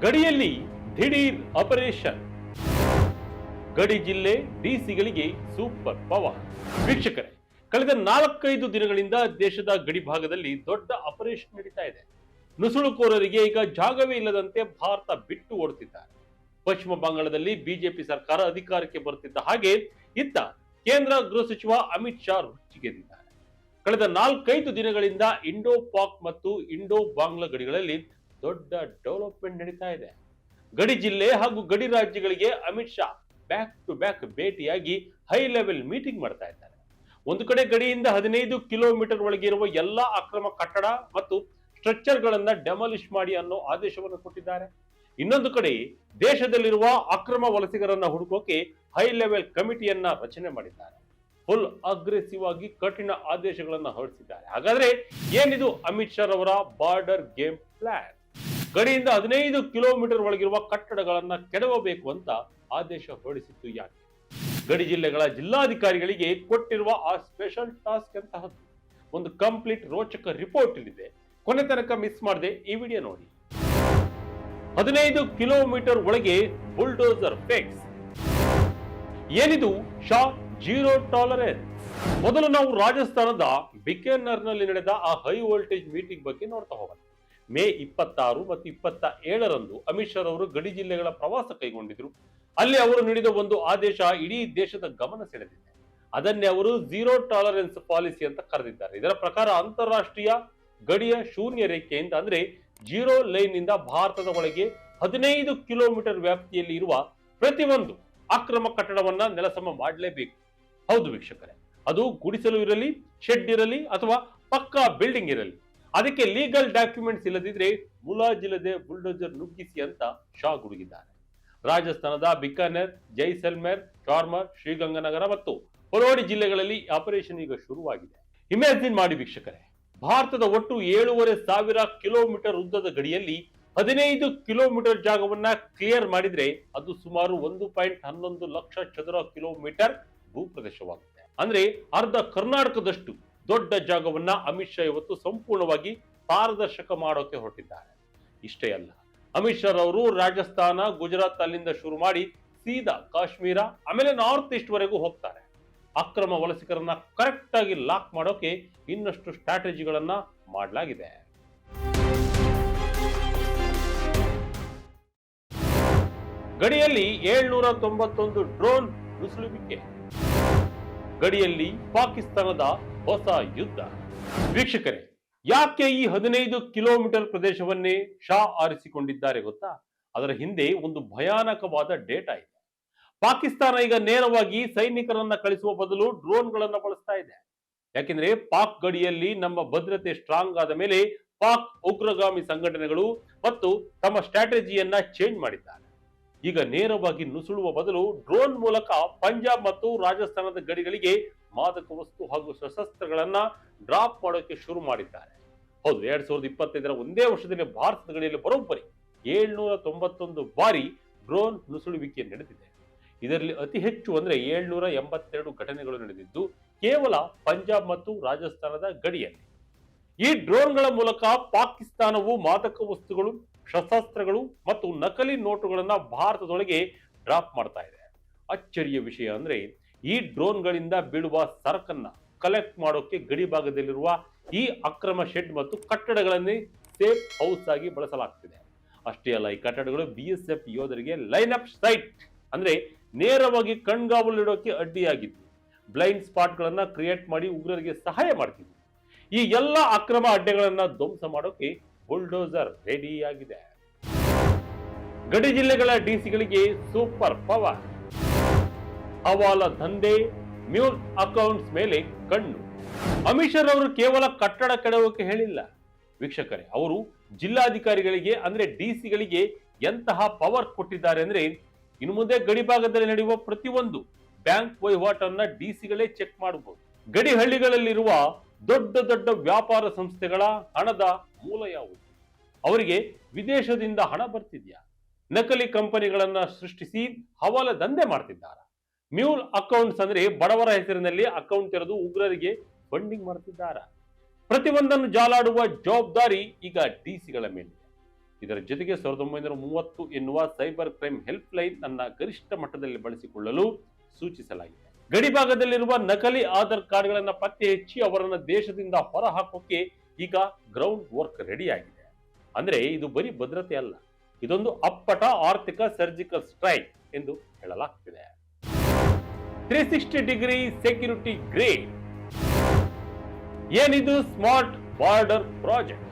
ಗಡಿಯಲ್ಲಿ ದಿಢೀರ್ ಆಪರೇಷನ್. ಗಡಿ ಜಿಲ್ಲೆ ಡಿಸಿಗಳಿಗೆ ಸೂಪರ್ ಪವರ್. ವೀಕ್ಷಕರೇ, ಕಳೆದ 4-5 ದಿನಗಳಿಂದ ದೇಶದ ಗಡಿ ಭಾಗದಲ್ಲಿ ದೊಡ್ಡ ಆಪರೇಷನ್ ನಡೀತಾ ಇದೆ. ನುಸುಳುಕೋರರಿಗೆ ಈಗ ಜಾಗವೇ ಇಲ್ಲದಂತೆ ಭಾರತ ಬಿಟ್ಟು ಓಡುತ್ತಿದ್ದಾರೆ. ಪಶ್ಚಿಮ ಬಂಗಾಳದಲ್ಲಿ ಬಿಜೆಪಿ ಸರ್ಕಾರ ಅಧಿಕಾರಕ್ಕೆ ಬರುತ್ತಿದ್ದ ಹಾಗೆ ಇತ್ತ ಕೇಂದ್ರ ಗೃಹ ಸಚಿವ ಅಮಿತ್ ಶಾ ರುಚಿಗೆದ್ದಿದ್ದಾರೆ. ಕಳೆದ 4-5 ದಿನಗಳಿಂದ ಇಂಡೋ ಪಾಕ್ ಮತ್ತು ಇಂಡೋ ಬಾಂಗ್ಲಾ ಗಡಿಗಳಲ್ಲಿ ದೊಡ್ಡ ಡೆವಲಪ್ಮೆಂಟ್ ನಡೀತಾ ಇದೆ. ಗಡಿ ಜಿಲ್ಲೆ ಹಾಗೂ ಗಡಿ ರಾಜ್ಯಗಳಿಗೆ Amit Shah back to back ಭೇಟಿಯಾಗಿ ಹೈ ಲೆವೆಲ್ ಮೀಟಿಂಗ್ ಮಾಡ್ತಾ ಇದ್ದಾರೆ. ಒಂದು ಕಡೆ ಗಡಿಯಿಂದ 15 ಕಿಲೋಮೀಟರ್ ಒಳಗೆ ಇರುವ ಎಲ್ಲಾ ಅಕ್ರಮ ಕಟ್ಟಡ ಮತ್ತು ಸ್ಟ್ರಕ್ಚರ್ ಗಳನ್ನ ಡೆಮಾಲಿಷ್ ಮಾಡಿ ಅನ್ನೋ ಆದೇಶವನ್ನು ಕೊಟ್ಟಿದ್ದಾರೆ. ಇನ್ನೊಂದು ಕಡೆ ದೇಶದಲ್ಲಿರುವ ಅಕ್ರಮ ವಲಸಿಗರನ್ನ ಹುಡುಕೋಕೆ ಹೈ ಲೆವೆಲ್ ಕಮಿಟಿಯನ್ನ ರಚನೆ ಮಾಡಿದ್ದಾರೆ. ಫುಲ್ ಅಗ್ರೆಸಿವ್ ಆಗಿ ಕಠಿಣ ಆದೇಶಗಳನ್ನ ಹೊರಡಿಸಿದ್ದಾರೆ. ಹಾಗಾದ್ರೆ ಏನಿದು ಅಮಿತ್ ಶಾ ಅವರ ಬಾರ್ಡರ್ ಗೇಮ್ ಪ್ಲಾನ್? ಗಡಿಯಿಂದ 15 ಕಿಲೋಮೀಟರ್ ಒಳಗಿರುವ ಕಟ್ಟಡಗಳನ್ನ ಕೆಡವಬೇಕು ಅಂತ ಆದೇಶ ಹೊರಡಿಸಿತ್ತು ಯಾಕೆ? ಗಡಿ ಜಿಲ್ಲೆಗಳ ಜಿಲ್ಲಾಧಿಕಾರಿಗಳಿಗೆ ಕೊಟ್ಟಿರುವ ಆ ಸ್ಪೆಷಲ್ ಟಾಸ್ಕ್ ಅಂತಹದ್ದು. ಒಂದು ಕಂಪ್ಲೀಟ್ ರೋಚಕ ರಿಪೋರ್ಟ್ ಇಲ್ಲಿದೆ, ಕೊನೆ ತನಕ ಮಿಸ್ ಮಾಡದೆ ಈ ವಿಡಿಯೋ ನೋಡಿ. 15 ಕಿಲೋಮೀಟರ್ ಒಳಗೆ ಬುಲ್ಡೋಸರ್ ಫಿಕ್ಸ್. ಏನಿದು ಶಾ ಜೀರೋ ಟಾಲರೆನ್ಸ್? ಮೊದಲು ನಾವು ರಾಜಸ್ಥಾನದ ಬಿಕಾನೇರ್ ನಲ್ಲಿ ನಡೆದ ಆ ಹೈ ವೋಲ್ಟೇಜ್ ಮೀಟಿಂಗ್ ಬಗ್ಗೆ ನೋಡ್ತಾ ಹೋಗೋಣ. ಮೇ 26 ಮತ್ತು 27ರಂದು ಅಮಿತ್ ಶಾ ಅವರು ಗಡಿ ಜಿಲ್ಲೆಗಳ ಪ್ರವಾಸ ಕೈಗೊಂಡಿದ್ರು. ಅಲ್ಲಿ ಅವರು ನೀಡಿದ ಒಂದು ಆದೇಶ ಇಡೀ ದೇಶದ ಗಮನ ಸೆಳೆದಿದೆ. ಅದನ್ನೇ ಅವರು ಜೀರೋ ಟಾಲರೆನ್ಸ್ ಪಾಲಿಸಿ ಅಂತ ಕರೆದಿದ್ದಾರೆ. ಇದರ ಪ್ರಕಾರ ಅಂತಾರಾಷ್ಟ್ರೀಯ ಗಡಿಯ ಶೂನ್ಯ ರೇಖೆಯಿಂದ ಅಂದ್ರೆ ಜೀರೋ ಲೈನ್ ನಿಂದ ಭಾರತದ ಒಳಗೆ 15 ಕಿಲೋಮೀಟರ್ ವ್ಯಾಪ್ತಿಯಲ್ಲಿ ಇರುವ ಪ್ರತಿಯೊಂದು ಅಕ್ರಮ ಕಟ್ಟಡವನ್ನ ನೆಲಸಮ ಮಾಡಲೇಬೇಕು. ಹೌದು ವೀಕ್ಷಕರೇ, ಅದು ಗುಡಿಸಲು ಇರಲಿ, ಶೆಡ್ ಇರಲಿ ಅಥವಾ ಪಕ್ಕಾ ಬಿಲ್ಡಿಂಗ್ ಇರಲಿ, ಅದಕ್ಕೆ ಲೀಗಲ್ ಡಾಕ್ಯುಮೆಂಟ್ಸ್ ಇಲ್ಲದಿದ್ರೆ ಮುಲಾಜಿಲ್ಲದೆ ಬುಲ್ಡೋಜರ್ ನುಗ್ಗಿಸಿ ಅಂತ ಶಾ ಗುಡುಗಿದ್ದಾರೆ. ರಾಜಸ್ಥಾನದ ಬಿಕಾನೇರ್, ಜೈಸಲ್ಮೇರ್, ಚಾರ್ಮರ್, ಶ್ರೀಗಂಗಾನಗರ ಮತ್ತು ಪರೋಡಿ ಜಿಲ್ಲೆಗಳಲ್ಲಿ ಆಪರೇಷನ್ ಈಗ ಶುರುವಾಗಿದೆ. ಇಮ್ಯಾಜಿನ್ ಮಾಡಿ ವೀಕ್ಷಕರೇ, ಭಾರತದ ಒಟ್ಟು 7,500 ಕಿಲೋಮೀಟರ್ ಉದ್ದದ ಗಡಿಯಲ್ಲಿ 15 ಕಿಲೋಮೀಟರ್ ಜಾಗವನ್ನ ಕ್ಲಿಯರ್ ಮಾಡಿದ್ರೆ ಅದು ಸುಮಾರು 1.11 ಲಕ್ಷ ಚದರ ಕಿಲೋಮೀಟರ್ ಭೂಪ್ರದೇಶವಾಗುತ್ತೆ. ಅಂದ್ರೆ ಅರ್ಧ ಕರ್ನಾಟಕದಷ್ಟು ದೊಡ್ಡ ಜಾಗವನ್ನ ಅಮಿತ್ ಶಾ ಇವತ್ತು ಸಂಪೂರ್ಣವಾಗಿ ಪಾರದರ್ಶಕ ಮಾಡೋಕೆ ಹೊರಟಿದ್ದಾರೆ. ಇಷ್ಟೇ ಅಲ್ಲ, ಅಮಿತ್ ಶಾ ಅವರು ರಾಜಸ್ಥಾನ, ಗುಜರಾತ್ ಅಲ್ಲಿಂದ ಶುರು ಮಾಡಿ ಸೀದಾ ಕಾಶ್ಮೀರ ಆಮೇಲೆ ನಾರ್ತ್ ಈಸ್ಟ್ ವರೆಗೂ ಹೋಗ್ತಾರೆ. ಅಕ್ರಮ ವಲಸಿಗರನ್ನ ಕರೆಕ್ಟ್ ಆಗಿ ಲಾಕ್ ಮಾಡೋಕೆ ಇನ್ನಷ್ಟು ಸ್ಟ್ರಾಟಜಿಗಳನ್ನ ಮಾಡಲಾಗಿದೆ. ಗಡಿಯಲ್ಲಿ 791 ಡ್ರೋನ್ ನುಸುಳುವಿಕೆ. ಗಡಿಯಲ್ಲಿ ಪಾಕಿಸ್ತಾನದ ಹೊಸ ಯುದ್ಧ. ವೀಕ್ಷಕರೇ, ಯಾಕೆ ಈ 15 ಕಿಲೋಮೀಟರ್ ಪ್ರದೇಶವನ್ನೇ ಶಾ ಆರಿಸಿಕೊಂಡಿದ್ದಾರೆ ಗೊತ್ತಾ? ಅದರ ಹಿಂದೆ ಒಂದು ಭಯಾನಕವಾದ ಡೇಟಾ ಇದೆ. ಪಾಕಿಸ್ತಾನ ಈಗ ನೇರವಾಗಿ ಸೈನಿಕರನ್ನ ಕಳಿಸುವ ಬದಲು ಡ್ರೋನ್ಗಳನ್ನ ಬಳಸ್ತಾ ಇದೆ. ಯಾಕೆಂದ್ರೆ ಪಾಕ್ ಗಡಿಯಲ್ಲಿ ನಮ್ಮ ಭದ್ರತೆ ಸ್ಟ್ರಾಂಗ್ ಆದ ಮೇಲೆ ಪಾಕ್ ಉಗ್ರಗಾಮಿ ಸಂಘಟನೆಗಳು ಮತ್ತು ತಮ್ಮ ಸ್ಟ್ರಾಟಜಿಯನ್ನ ಚೇಂಜ್ ಮಾಡಿದ್ದಾರೆ. ಈಗ ನೇರವಾಗಿ ನುಸುಳುವ ಬದಲು ಡ್ರೋನ್ ಮೂಲಕ ಪಂಜಾಬ್ ಮತ್ತು ರಾಜಸ್ಥಾನದ ಗಡಿಗಳಿಗೆ ಮಾದಕ ವಸ್ತು ಹಾಗೂ ಶಸ್ತ್ರಾಸ್ತ್ರಗಳನ್ನ ಡ್ರಾಪ್ ಮಾಡೋಕೆ ಶುರು ಮಾಡಿದ್ದಾರೆ. ಹೌದು, 2025ರ ಒಂದೇ ವರ್ಷದಲ್ಲಿ ಭಾರತದ ಗಡಿಯಲ್ಲಿ ಬರೋಬ್ಬರಿ 791 ಬಾರಿ ಡ್ರೋನ್ ನುಸುಳುವಿಕೆ ನಡೆದಿದೆ. ಇದರಲ್ಲಿ ಅತಿ ಹೆಚ್ಚು ಅಂದ್ರೆ 782 ಘಟನೆಗಳು ನಡೆದಿದ್ದು ಕೇವಲ ಪಂಜಾಬ್ ಮತ್ತು ರಾಜಸ್ಥಾನದ ಗಡಿಯಲ್ಲಿ. ಈ ಡ್ರೋನ್ಗಳ ಮೂಲಕ ಪಾಕಿಸ್ತಾನವು ಮಾದಕ ವಸ್ತುಗಳು, ಶಸ್ತ್ರಾಸ್ತ್ರಗಳು ಮತ್ತು ನಕಲಿ ನೋಟುಗಳನ್ನ ಭಾರತದೊಳಗೆ ಡ್ರಾಪ್ ಮಾಡ್ತಾ ಇದೆ. ಅಚ್ಚರಿಯ ವಿಷಯ ಅಂದ್ರೆ ಈ ಡ್ರೋನ್ಗಳಿಂದ ಬೀಳುವ ಸರಕನ್ನ ಕಲೆಕ್ಟ್ ಮಾಡೋಕೆ ಗಡಿ ಭಾಗದಲ್ಲಿರುವ ಈ ಅಕ್ರಮ ಶೆಡ್ ಮತ್ತು ಕಟ್ಟಡಗಳನ್ನೇ ಸೇಫ್ ಹೌಸ್ ಆಗಿ ಬಳಸಲಾಗ್ತಿದೆ. ಅಷ್ಟೇ ಅಲ್ಲ, ಈ ಕಟ್ಟಡಗಳು BSF ಯೋಧರಿಗೆ ಲೈನ್ ಅಪ್ ಸೈಟ್ ಅಂದ್ರೆ ನೇರವಾಗಿ ಕಣ್ಗಾವಲಿಡೋಕೆ ಅಡ್ಡಿಯಾಗಿತ್ತು. ಬ್ಲೈಂಡ್ ಸ್ಪಾಟ್ ಗಳನ್ನ ಕ್ರಿಯೇಟ್ ಮಾಡಿ ಉಗ್ರರಿಗೆ ಸಹಾಯ ಮಾಡ್ತಿದ್ವಿ. ಈ ಎಲ್ಲ ಅಕ್ರಮ ಅಡ್ಡೆಗಳನ್ನ ಧ್ವಂಸ ಮಾಡೋಕೆ ಬುಲ್ಡೋಸರ್ ರೆಡಿ ಆಗಿದೆ. ಗಡಿ ಜಿಲ್ಲೆಗಳ ಡಿಸಿಗಳಿಗೆ ಸೂಪರ್ ಪವರ್. ಹವಾಲ ದಂಧೆ, ಮ್ಯೂಲ್ ಅಕೌಂಟ್ಸ್ ಮೇಲೆ ಕಣ್ಣು. ಅಮಿತ್ ಶಾ ಅವರು ಕೇವಲ ಕಟ್ಟಡ ಕೆಡವೋಕೆ ಹೇಳಿಲ್ಲ ವೀಕ್ಷಕರೇ, ಅವರು ಜಿಲ್ಲಾಧಿಕಾರಿಗಳಿಗೆ ಅಂದ್ರೆ ಡಿಸಿಗಳಿಗೆ ಎಂತಹ ಪವರ್ ಕೊಟ್ಟಿದ್ದಾರೆ ಅಂದ್ರೆ ಇನ್ನು ಮುಂದೆ ಗಡಿ ಭಾಗದಲ್ಲಿ ನಡೆಯುವ ಪ್ರತಿಯೊಂದು ಬ್ಯಾಂಕ್ ವಹಿವಾಟನ್ನ ಡಿಸಿಗಳೇ ಚೆಕ್ ಮಾಡಬಹುದು. ಗಡಿ ಹಳ್ಳಿಗಳಲ್ಲಿರುವ ದೊಡ್ಡ ದೊಡ್ಡ ವ್ಯಾಪಾರ ಸಂಸ್ಥೆಗಳ ಹಣದ ಮೂಲ ಯಾವುದು? ಅವರಿಗೆ ವಿದೇಶದಿಂದ ಹಣ ಬರ್ತಿದ್ಯಾ? ನಕಲಿ ಕಂಪನಿಗಳನ್ನ ಸೃಷ್ಟಿಸಿ ಹವಾಲ ದಂಧೆ ಮಾಡ್ತಿದ್ದಾರ? ಮ್ಯೂಲ್ ಅಕೌಂಟ್ಸ್ ಅಂದ್ರೆ ಬಡವರ ಹೆಸರಿನಲ್ಲಿ ಅಕೌಂಟ್ ತೆರೆದು ಉಗ್ರರಿಗೆ ಫಂಡಿಂಗ್ ಮಾಡ್ತಿದ್ದಾರ? ಪ್ರತಿಯೊಂದನ್ನು ಜಾಲಾಡುವ ಜವಾಬ್ದಾರಿ ಈಗ ಡಿಸಿಗಳ ಮೇಲೆ. ಇದರ ಜೊತೆಗೆ 1930 ಎನ್ನುವ ಸೈಬರ್ ಕ್ರೈಮ್ ಹೆಲ್ಪ್ ಲೈನ್ ಅನ್ನ ಗರಿಷ್ಠ ಮಟ್ಟದಲ್ಲಿ ಬಳಸಿಕೊಳ್ಳಲು ಸೂಚಿಸಲಾಗಿದೆ. ಗಡಿ ಭಾಗದಲ್ಲಿರುವ ನಕಲಿ ಆಧಾರ್ ಕಾರ್ಡ್ಗಳನ್ನು ಪತ್ತೆ ಹಚ್ಚಿ ಅವರನ್ನ ದೇಶದಿಂದ ಹೊರಹಾಕೋಕೆ ಈಗ ಗ್ರೌಂಡ್ ವರ್ಕ್ ರೆಡಿ ಆಗಿದೆ. ಅಂದ್ರೆ ಇದು ಬರೀ ಭದ್ರತೆ ಅಲ್ಲ, ಇದೊಂದು ಅಪ್ಪಟ ಆರ್ಥಿಕ ಸರ್ಜಿಕಲ್ ಸ್ಟ್ರೈಕ್ ಎಂದು ಹೇಳಲಾಗ್ತಿದೆ. 360 ಡಿಗ್ರಿ ಸೆಕ್ಯೂರಿಟಿ ಗ್ರೇಡ್. ಏನಿದು ಸ್ಮಾರ್ಟ್ ಬಾರ್ಡರ್ ಪ್ರಾಜೆಕ್ಟ್?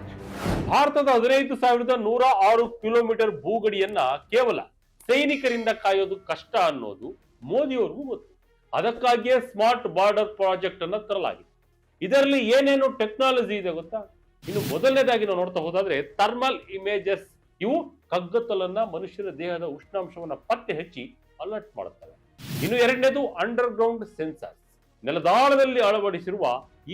ಭಾರತದ 15,106 ಕಿಲೋಮೀಟರ್ ಭೂಗಡಿಯನ್ನ ಕೇವಲ ಸೈನಿಕರಿಂದ ಕಾಯೋದು ಕಷ್ಟ ಅನ್ನೋದು ಮೋದಿಯವರಿಗೂ ಗೊತ್ತು. ಅದಕ್ಕಾಗಿಯೇ ಸ್ಮಾರ್ಟ್ ಬಾರ್ಡರ್ ಪ್ರಾಜೆಕ್ಟ್ ಅನ್ನ ತರಲಾಗಿದೆ. ಇದರಲ್ಲಿ ಏನೇನು ಟೆಕ್ನಾಲಜಿ ಇದೆ ಗೊತ್ತಾ? ಇನ್ನು ಮೊದಲನೇದಾಗಿ ನಾವು ನೋಡ್ತಾ ಹೋದಾದ್ರೆ ಥರ್ಮಲ್ ಇಮೇಜಸ್. ಇವು ಕಗ್ಗತ್ತಲನ್ನ ಮನುಷ್ಯರ ದೇಹದ ಉಷ್ಣಾಂಶವನ್ನ ಪತ್ತೆ ಹಚ್ಚಿ ಅಲರ್ಟ್ ಮಾಡುತ್ತವೆ. ಇನ್ನು ಎರಡನೇದು ಅಂಡರ್ ಗ್ರೌಂಡ್ ಸೆನ್ಸಾರ್. ನೆಲದಾಳದಲ್ಲಿ ಅಳವಡಿಸಿರುವ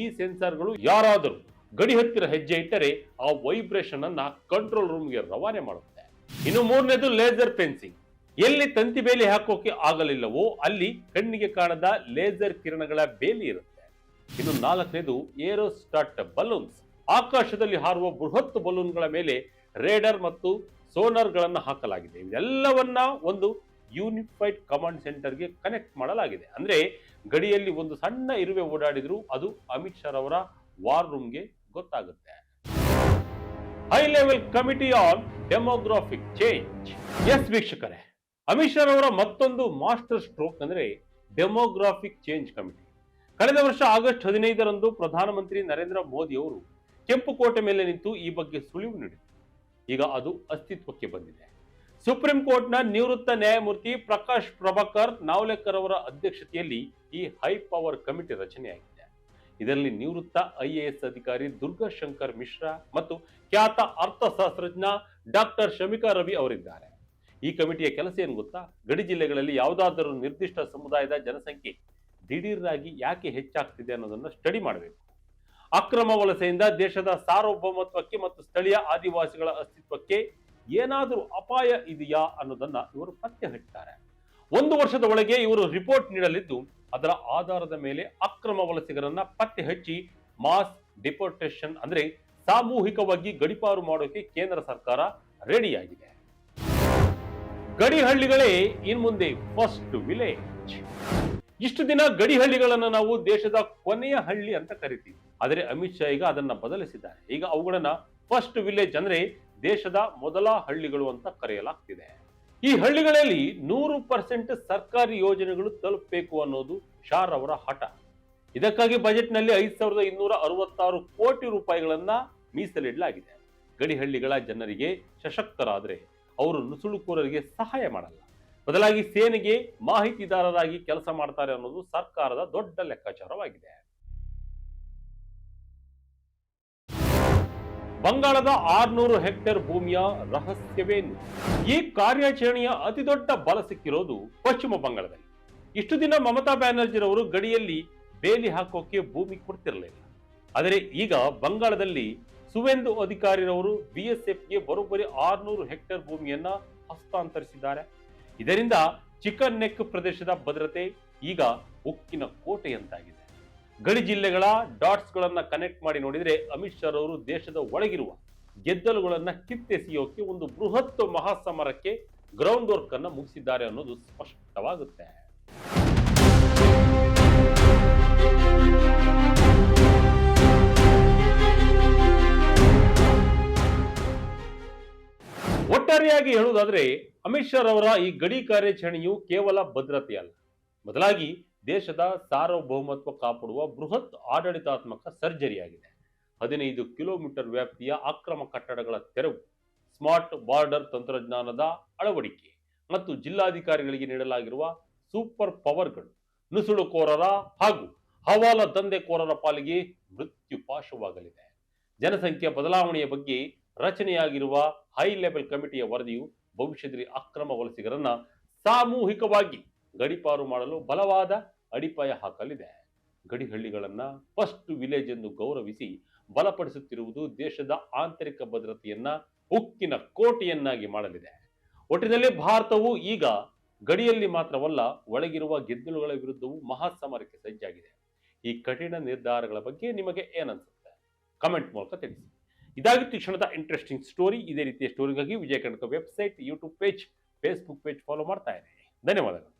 ಈ ಸೆನ್ಸಾರ್ಗಳು ಯಾರಾದರೂ ಗಡಿ ಹತ್ತಿರ ಹೆಜ್ಜೆ ಇಟ್ಟರೆ ಆ ವೈಬ್ರೇಷನ್ ಅನ್ನ ಕಂಟ್ರೋಲ್ ರೂಮ್ಗೆ ರವಾನೆ ಮಾಡುತ್ತೆ. ಇನ್ನು ಮೂರನೇದು ಲೇಸರ್ ಫೆನ್ಸಿಂಗ್. ಎಲ್ಲಿ ತಂತಿ ಬೇಲಿ ಹಾಕೋಕೆ ಆಗಲಿಲ್ಲವೋ ಅಲ್ಲಿ ಕಣ್ಣಿಗೆ ಕಾಣದ ಲೇಸರ್ ಕಿರಣಗಳ ಬೇಲಿ ಇರುತ್ತೆ. ಇನ್ನು ನಾಲ್ಕನೇದು ಏರೋಸ್ಟಾಟ್ ಬಲೂನ್ಸ್. ಆಕಾಶದಲ್ಲಿ ಹಾರುವ ಬೃಹತ್ ಬಲೂನ್ಗಳ ಮೇಲೆ ರೇಡರ್ ಮತ್ತು ಸೋನಾರ್ ಗಳನ್ನ ಹಾಕಲಾಗಿದೆ. ಇದೆಲ್ಲವನ್ನ ಒಂದು ಯೂನಿಫೈಡ್ ಕಮಾಂಡ್ ಸೆಂಟರ್ಗೆ ಕನೆಕ್ಟ್ ಮಾಡಲಾಗಿದೆ. ಅಂದ್ರೆ ಗಡಿಯಲ್ಲಿ ಒಂದು ಸಣ್ಣ ಇರುವೆ ಓಡಾಡಿದ್ರು ಅದು ಅಮಿತ್ ಶಾ ಅವರ ವಾರ್ ರೂಮ್ಗೆ ಗೊತ್ತಾಗುತ್ತೆ. High level committee on demographic change. Yes ವೀಕ್ಷಕರೇ, ಅಮಿತ್ ಶಾ ಅವರ ಮತ್ತೊಂದು ಮಾಸ್ಟರ್ ಸ್ಟ್ರೋಕ್ ಅಂದ್ರೆ ಡೆಮೋಗ್ರಾಫಿಕ್ ಚೇಂಜ್ ಕಮಿಟಿ. ಕಳೆದ ವರ್ಷ ಆಗಸ್ಟ್ 15ರಂದು ಪ್ರಧಾನಮಂತ್ರಿ ನರೇಂದ್ರ ಮೋದಿ ಅವರು ಕೆಂಪುಕೋಟೆ ಮೇಲೆ ನಿಂತು ಈ ಬಗ್ಗೆ ಸುಳಿವು ನೀಡಿದರು. ಈಗ ಅದು ಅಸ್ತಿತ್ವಕ್ಕೆ ಬಂದಿದೆ. ಸುಪ್ರೀಂ ಕೋರ್ಟ್ನ ನಿವೃತ್ತ ನ್ಯಾಯಮೂರ್ತಿ ಪ್ರಕಾಶ್ ಪ್ರಭಾಕರ್ ನಾವ್ಲೆಕರ್ ಅವರ ಅಧ್ಯಕ್ಷತೆಯಲ್ಲಿ ಈ ಹೈ ಪವರ್ ಕಮಿಟಿ ರಚನೆಯಾಗಿದೆ. ಇದರಲ್ಲಿ ನಿವೃತ್ತ IAS ಅಧಿಕಾರಿ ದುರ್ಗಾಶಂಕರ್ ಮಿಶ್ರಾ ಮತ್ತು ಖ್ಯಾತ ಅರ್ಥಶಾಸ್ತ್ರಜ್ಞ ಡಾಕ್ಟರ್ ಶಮಿಕಾ ರವಿ ಅವರಿದ್ದಾರೆ. ಈ ಕಮಿಟಿಯ ಕೆಲಸ ಏನು ಗೊತ್ತಾ? ಗಡಿ ಜಿಲ್ಲೆಗಳಲ್ಲಿ ಯಾವುದಾದರೂ ನಿರ್ದಿಷ್ಟ ಸಮುದಾಯದ ಜನಸಂಖ್ಯೆ ದಿಢೀರಾಗಿ ಯಾಕೆ ಹೆಚ್ಚಾಗ್ತಿದೆ ಅನ್ನೋದನ್ನ ಸ್ಟಡಿ ಮಾಡಬೇಕು. ಅಕ್ರಮ ವಲಸೆಯಿಂದ ದೇಶದ ಸಾರ್ವಭೌಮತ್ವಕ್ಕೆ ಮತ್ತು ಸ್ಥಳೀಯ ಆದಿವಾಸಿಗಳ ಅಸ್ತಿತ್ವಕ್ಕೆ ಏನಾದರೂ ಅಪಾಯ ಇದೆಯಾ ಅನ್ನೋದನ್ನ ಇವರು ಪತ್ತೆ ಹಚ್ಚುತ್ತಾರೆ. 1 ವರ್ಷದ ಒಳಗೆ ಇವರು ರಿಪೋರ್ಟ್ ನೀಡಲಿದ್ದು ಅದರ ಆಧಾರದ ಮೇಲೆ ಅಕ್ರಮ ವಲಸಿಗರನ್ನ ಪತ್ತೆ ಹಚ್ಚಿ ಮಾಸ್ ಡಿಪೋರ್ಟೇಷನ್ ಅಂದ್ರೆ ಸಾಮೂಹಿಕವಾಗಿ ಗಡಿಪಾರು ಮಾಡೋಕೆ ಕೇಂದ್ರ ಸರ್ಕಾರ ರೆಡಿಯಾಗಿದೆ. ಗಡಿ ಹಳ್ಳಿಗಳೇ ಇನ್ಮುಂದೆ ಫಸ್ಟ್ ವಿಲೇಜ್. ಇಷ್ಟು ದಿನ ಗಡಿ ಹಳ್ಳಿಗಳನ್ನ ನಾವು ದೇಶದ ಕೊನೆಯ ಹಳ್ಳಿ ಅಂತ ಕರಿತೀವಿ. ಆದರೆ ಅಮಿತ್ ಶಾ ಈಗ ಅದನ್ನ ಬದಲಿಸಿದ್ದಾರೆ. ಈಗ ಅವುಗಳನ್ನ ಫಸ್ಟ್ ವಿಲೇಜ್ ಅಂದ್ರೆ ದೇಶದ ಮೊದಲ ಹಳ್ಳಿಗಳು ಅಂತ ಕರೆಯಲಾಗ್ತಿದೆ. ಈ ಹಳ್ಳಿಗಳಲ್ಲಿ 100% ಸರ್ಕಾರಿ ಯೋಜನೆಗಳು ತಲುಪಬೇಕು ಅನ್ನೋದು ಶಾ ಅವರ ಹಠ. ಇದಕ್ಕಾಗಿ ಬಜೆಟ್ನಲ್ಲಿ 5,266 ಕೋಟಿ ರೂಪಾಯಿಗಳನ್ನ ಮೀಸಲಿಡಲಾಗಿದೆ. ಗಡಿ ಹಳ್ಳಿಗಳ ಜನರಿಗೆ ಸಶಕ್ತರಾದ್ರೆ ಅವರು ನುಸುಳುಕೋರರಿಗೆ ಸಹಾಯ ಮಾಡಲ್ಲ, ಬದಲಾಗಿ ಸೇನೆಗೆ ಮಾಹಿತಿದಾರರಾಗಿ ಕೆಲಸ ಮಾಡ್ತಾರೆ ಅನ್ನೋದು ಸರ್ಕಾರದ ದೊಡ್ಡ ಲೆಕ್ಕಾಚಾರವಾಗಿದೆ. ಬಂಗಾಳದ 600 ಹೆಕ್ಟೇರ್ ಭೂಮಿಯ ರಹಸ್ಯವೇನು? ಈ ಕಾರ್ಯಾಚರಣೆಯ ಅತಿ ದೊಡ್ಡ ಬಲ ಸಿಕ್ಕಿರೋದು ಪಶ್ಚಿಮ ಬಂಗಾಳದಲ್ಲಿ. ಇಷ್ಟು ದಿನ ಮಮತಾ ಬ್ಯಾನರ್ಜಿರವರು ಗಡಿಯಲ್ಲಿ ಬೇಲಿ ಹಾಕೋಕೆ ಭೂಮಿ ಕೊಡ್ತಿರಲಿಲ್ಲ. ಆದರೆ ಈಗ ಬಂಗಾಳದಲ್ಲಿ ಸುವೇಂದು ಅಧಿಕಾರಿರವರು BSFಗೆ ಬರೋಬ್ಬರಿ 600 ಹೆಕ್ಟೇರ್ ಭೂಮಿಯನ್ನ ಹಸ್ತಾಂತರಿಸಿದ್ದಾರೆ. ಇದರಿಂದ ಚಿಕನ್ ನೆಕ್ ಪ್ರದೇಶದ ಭದ್ರತೆ ಈಗ ಉಕ್ಕಿನ ಕೋಟೆಯಂತಾಗಿದೆ. ಗಡಿ ಜಿಲ್ಲೆಗಳ ಡಾಟ್ಸ್ ಗಳನ್ನ ಕನೆಕ್ಟ್ ಮಾಡಿ ನೋಡಿದ್ರೆ ಅಮಿತ್ ಶಾ ಅವರು ದೇಶದ ಒಳಗಿರುವ ಗೆದ್ದಲುಗಳನ್ನ ಕಿತ್ತೆಸೆಯೋಕೆ ಒಂದು ಬೃಹತ್ ಮಹಾಸಮರಕ್ಕೆ ಗ್ರೌಂಡ್ ವರ್ಕ್ ಅನ್ನ ಮುಗಿಸಿದ್ದಾರೆ ಅನ್ನೋದು ಸ್ಪಷ್ಟವಾಗುತ್ತೆ. ಒಟ್ಟಾರೆಯಾಗಿ ಹೇಳುವುದಾದ್ರೆ ಅಮಿತ್ ಶಾ ಅವರ ಈ ಗಡಿ ಕಾರ್ಯಾಚರಣೆಯು ಕೇವಲ ಭದ್ರತೆ ಅಲ್ಲ, ಬದಲಾಗಿ ದೇಶದ ಸಾರ್ವಭೌಮತ್ವ ಕಾಪಾಡುವ ಬೃಹತ್ ಆಡಳಿತಾತ್ಮಕ ಸರ್ಜರಿಯಾಗಿದೆ. 15 ಕಿಲೋಮೀಟರ್ ವ್ಯಾಪ್ತಿಯ ಅಕ್ರಮ ಕಟ್ಟಡಗಳ ತೆರವು, ಸ್ಮಾರ್ಟ್ ಬಾರ್ಡರ್ ತಂತ್ರಜ್ಞಾನದ ಅಳವಡಿಕೆ ಮತ್ತು ಜಿಲ್ಲಾಧಿಕಾರಿಗಳಿಗೆ ನೀಡಲಾಗಿರುವ ಸೂಪರ್ ಪವರ್ಗಳು ನುಸುಳುಕೋರರ ಹಾಗೂ ಹವಾಲ ದಂಧೆಕೋರರ ಪಾಲಿಗೆ ಮೃತ್ಯು ಪಾಶವಾಗಲಿದೆ. ಜನಸಂಖ್ಯೆ ಬದಲಾವಣೆಯ ಬಗ್ಗೆ ರಚನೆಯಾಗಿರುವ ಹೈ ಲೆವೆಲ್ ಕಮಿಟಿಯ ವರದಿಯು ಭವಿಷ್ಯದಲ್ಲಿ ಅಕ್ರಮ ವಲಸಿಗರನ್ನ ಸಾಮೂಹಿಕವಾಗಿ ಗಡಿಪಾರು ಮಾಡಲು ಬಲವಾದ ಅಡಿಪಾಯ ಹಾಕಲಿದೆ. ಗಡಿ ಹಳ್ಳಿಗಳನ್ನ ಫಸ್ಟ್ ವಿಲೇಜ್ ಎಂದು ಗೌರವಿಸಿ ಬಲಪಡಿಸುತ್ತಿರುವುದು ದೇಶದ ಆಂತರಿಕ ಭದ್ರತೆಯನ್ನ ಉಕ್ಕಿನ ಕೋಟೆಯನ್ನಾಗಿ ಮಾಡಲಿದೆ. ಒಟ್ಟಿನಲ್ಲಿ ಭಾರತವು ಈಗ ಗಡಿಯಲ್ಲಿ ಮಾತ್ರವಲ್ಲ, ಒಳಗಿರುವ ಗೆದ್ದಲುಗಳ ವಿರುದ್ಧವೂ ಮಹಾಸಮರಕ್ಕೆ ಸಜ್ಜಾಗಿದೆ. ಈ ಕಠಿಣ ನಿರ್ಧಾರಗಳ ಬಗ್ಗೆ ನಿಮಗೆ ಏನನ್ಸುತ್ತೆ? ಕಮೆಂಟ್ ಮೂಲಕ ತಿಳಿಸಿ. ಇದಾಗಿತ್ತು ಈ ಕ್ಷಣದ ಇಂಟ್ರೆಸ್ಟಿಂಗ್ ಸ್ಟೋರಿ. ಇದೇ ರೀತಿಯ ಸ್ಟೋರಿಗಾಗಿ Vijaya Karnataka website, YouTube page, Facebook page follow ಮಾಡ್ತಾ ಇರಿ. ಧನ್ಯವಾದಗಳು.